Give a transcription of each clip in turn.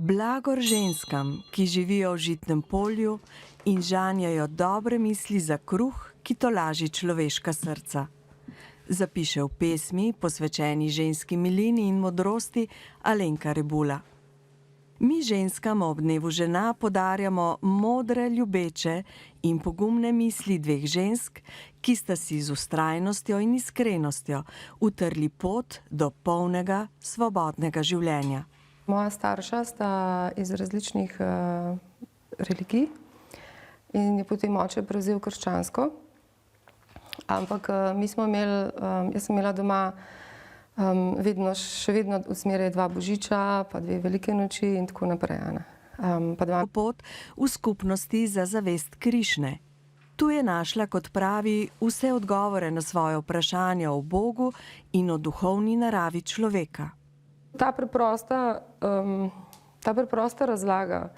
Blagor ženskam, ki živijo v žitnem polju in žanjajo dobre misli za kruh, ki tolaži človeška srca. Zapiše v pesmi, posvečeni ženski milini in modrosti, Alenka Rebula. Mi ženskam ob dnevu žena podarjamo modre, ljubeče in pogumne misli dveh žensk, ki sta si z vztrajnostjo in iskrenostjo utrli pot do polnega, svobodnega življenja. Moja starša sta iz različnih religij in je potem oče prevzel krščansko. Ampak mi smo imeli, jaz sem imela doma še vedno zmeraj 2 božiča, pa 2 velike noči in tako naprej. Pot v skupnosti za zavest Krišne. Tu je našla, kot pravi, vse odgovore na svoje vprašanja o Bogu in o duhovni naravi človeka. Ta preprosta razlaga,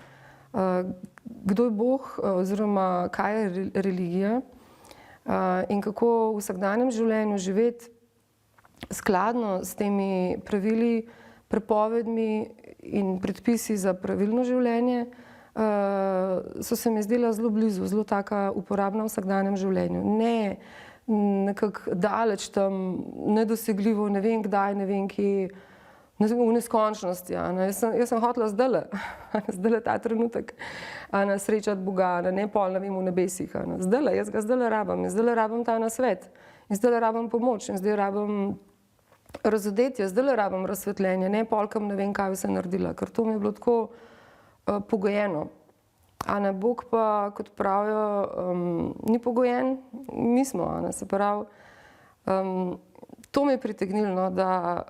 kdo je Bog oziroma kaj je religija in kako v vsakdanjem življenju živeti skladno s temi pravili, prepovedmi in predpisi za pravilno življenje, so se mi zdela zelo blizu, zelo taka uporabna v vsakdanjem življenju. Ne nekako daleč tam, nedosegljivo, ne vem kdaj, ne vem kje, v neskončnosti. Jaz sem hotela zdajle ta trenutek srečati Boga, ne pol, ne vem, v nebesih. Zdajle, jaz ga zdajle rabim, zdajle rabim ta nasvet, zdajle rabim pomoč, zdajle rabim razodetje, zdajle rabim razsvetljenje, ne polkam ne vem, kaj vse naredila, ker to mi je bilo tako pogojeno. Bog pa, kot pravijo, ni pogojen, mi smo, se pravi, to me je pritegnilo, da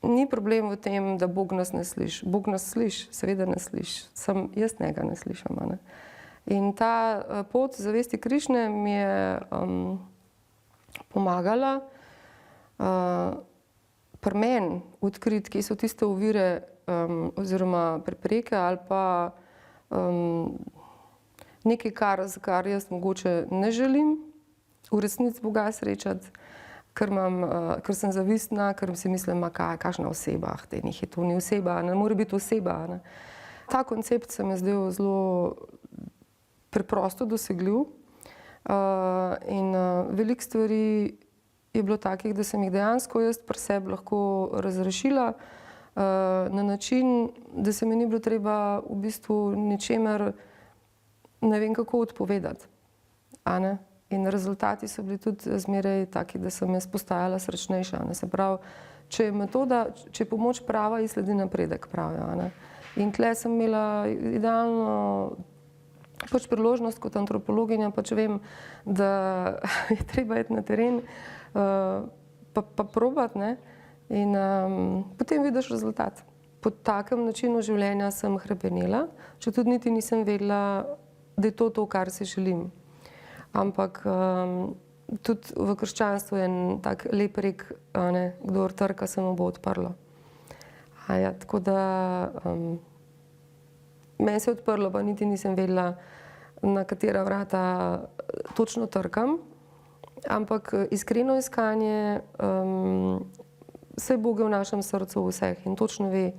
ni problem v tem, da Bog nas ne sliši. Bog nas sliši, seveda ne sliši, samo jaz njega ne slišim. In ta pot zavesti Krišne mi je pomagala pri meni odkriti, kje so tiste ovire oziroma prepreke ali pa nekaj, za kar jaz mogoče ne želim v resnici Boga srečati, ker sem zavistna, ker si mislim, kakšna oseba, to ni oseba, ne more biti oseba. Ta koncept se mi je zdel zelo preprosto dosegljiv in veliko stvari je bilo takih, da sem jih dejansko jaz pri sebi lahko razrešila na način, da se mi ni bilo treba v bistvu ničemer ne vem kako odpovedati. In rezultati so bili tudi zmeraj taki, da sem jaz postajala srečnejša. Se pravi, če je pomoč prava, ji sledi napredek, pravijo. In tle sem imela idealno priložnost kot antropologinja, vem, da je treba iti na teren pa probati, in potem vidiš rezultat. Po takem načinu življenja sem hrepenela, če tudi niti nisem vedela, da je to, kar si želim. Ampak tudi v krščanstvu je en tak lep rek, kdor trka, se mu bo odprlo. Tako da meni se je odprlo, pa niti nisem vedela, na katera vrata točno trkam. Ampak iskreno iskanje, saj Bog je v našem srcu vseh in točno ve,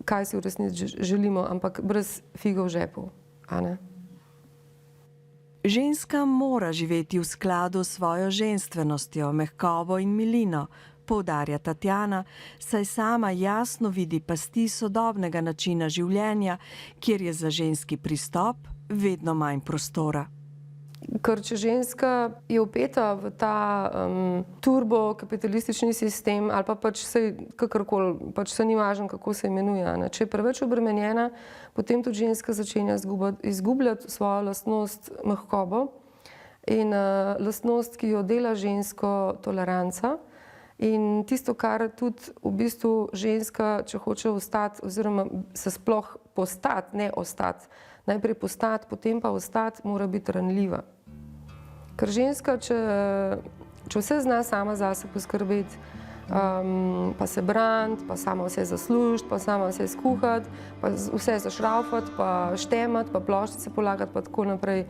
kaj si v resnici želimo, ampak brez fige v žepu. Ženska mora živeti v skladu s svojo ženstvenostjo, mehkobo in milino, poudarja Tatjana, saj sama jasno vidi pasti sodobnega načina življenja, kjer je za ženski pristop vedno manj prostora. Ker če ženska je vpeta v ta turbokapitalistični sistem ali pa kakorkoli, se ni važno, kako se imenuje. Če je preveč obremenjena, potem tudi ženska začenja izgubljati svojo lastnost mehkobo in lastnost, ki jo dela žensko, toleranca. In tisto, kar tudi v bistvu ženska, če hoče ostati oziroma se sploh postati, ne ostati, najprej postati, potem pa ostati, mora biti ranljiva. Ker ženska, če vse zna sama zase poskrbeti, pa se braniti, pa sama vse zaslužiti, pa sama vse skuhati, pa vse zašraufati, pa štemati, pa ploščice polagati, pa tako naprej,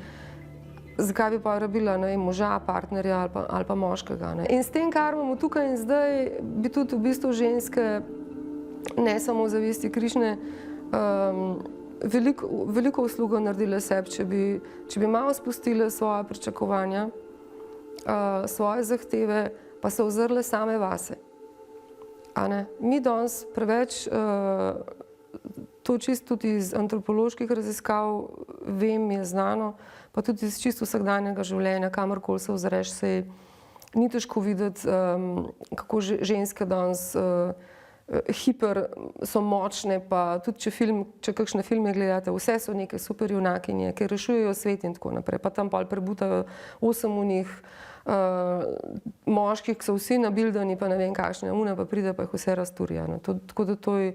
zakaj bi pa rabila moža, partnerja ali pa moškega. In s tem, kar imamo tukaj in zdaj, bi tudi v bistvu ženske ne samo v zavisti Krišne, veliko uslugo naredile sebi, če bi malo spustile svoje pričakovanja, svoje zahteve, pa se ozrle same vase. Mi danes preveč, to čisto tudi iz antropoloških raziskav vem, je znano, pa tudi iz čisto vsakdanjega življenja, kamorkoli se ozreš, ni težko videti, kako ženske danes hiper so močne, pa tudi če kakšne filme gledate, vse so neke super junakinje, ki rešujejo svet in tako naprej, pa tam pa prebutajo 8 unih moških, ki so vsi nabildani, pa ne vem kakšne, une pa pride, pa jih vse razturja. Tako da to je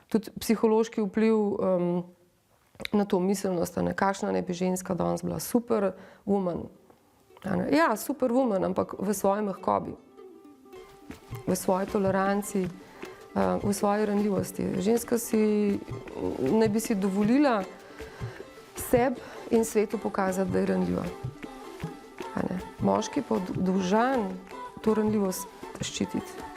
tudi psihološki vpliv na to miselnost, kakšna ne bi ženska danes bila, super woman. Ja, super woman, ampak v svoji mehkobi, v svoji toleranci, v svoji ranljivosti. Ženska ne bi si dovolila sebi in svetu pokazati, da je ranljiva. Moški pa dolžan to ranljivost ščititi.